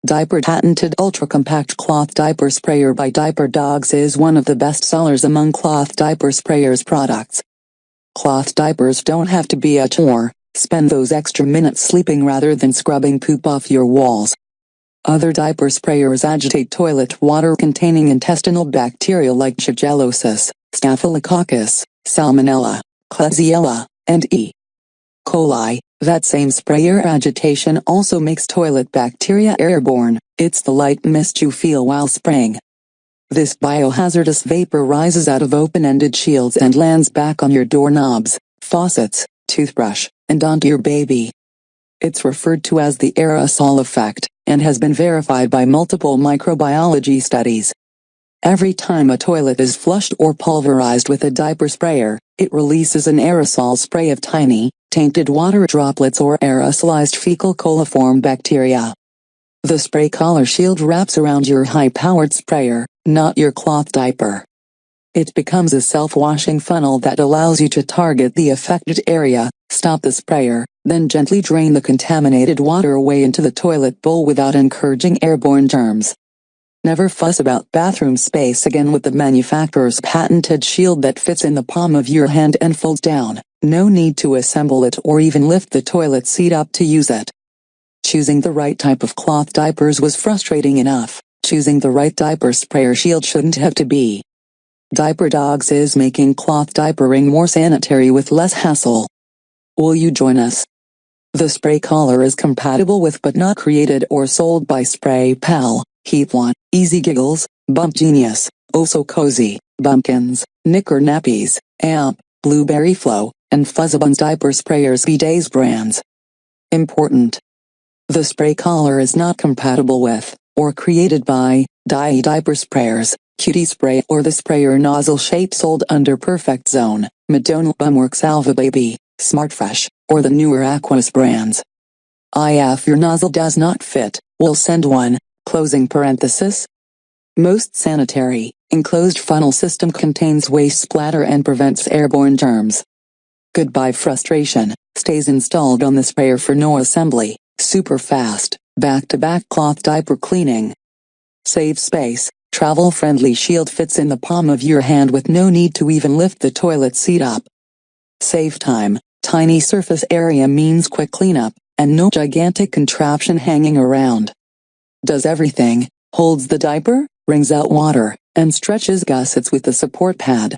Diaper patented ultra-compact cloth diaper sprayer by Diaper Dawgs is one of the best sellers among cloth diaper sprayers products. Cloth diapers don't have to be a chore. Spend those extra minutes sleeping rather than scrubbing poop off your walls. Other diaper sprayers agitate toilet water containing intestinal bacteria like Shigellosis, Staphylococcus, Salmonella, Klebsiella, and E. coli. That same sprayer agitation also makes toilet bacteria airborne. It's the light mist you feel while spraying. This biohazardous vapor rises out of open-ended shields and lands back on your doorknobs, faucets, toothbrush, and onto your baby. It's referred to as the aerosol effect, and has been verified by multiple microbiology studies. Every time a toilet is flushed or pulverized with a diaper sprayer, it releases an aerosol spray of tiny, tainted water droplets or aerosolized fecal coliform bacteria. The spray collar shield wraps around your high-powered sprayer, not your cloth diaper. It becomes a self-washing funnel that allows you to target the affected area, stop the sprayer, then gently drain the contaminated water away into the toilet bowl without encouraging airborne germs. Never fuss about bathroom space again with the manufacturer's patented shield that fits in the palm of your hand and folds down. No need to assemble it or even lift the toilet seat up to use it. Choosing the right type of cloth diapers was frustrating enough. Choosing the right diaper sprayer shield shouldn't have to be. Diaper Dawgs is making cloth diapering more sanitary with less hassle. Will you join us? The spray collar is compatible with but not created or sold by Spray Pal, Heat One, Easy Giggles, Bump Genius, Oh So Cozy, Bumpkins, Knicker Nappies, Amp, Blueberry Flow, and Fuzzabuns diaper sprayers bidets brands. Important. The spray collar is not compatible with, or created by, diaper sprayers, Cutie Spray or the sprayer nozzle shape sold under Perfect Zone, Madonna Bumworks Alva Baby, Smart Fresh, or the newer Aquas brands. If your nozzle does not fit, we'll send one, closing parenthesis. Most sanitary, enclosed funnel system contains waste splatter and prevents airborne germs. Goodbye frustration, stays installed on the sprayer for no assembly, super fast, back-to-back cloth diaper cleaning. Save space, travel-friendly shield fits in the palm of your hand with no need to even lift the toilet seat up. Save time, tiny surface area means quick cleanup, and no gigantic contraption hanging around. Does everything, holds the diaper, wrings out water, and stretches gussets with the support pad.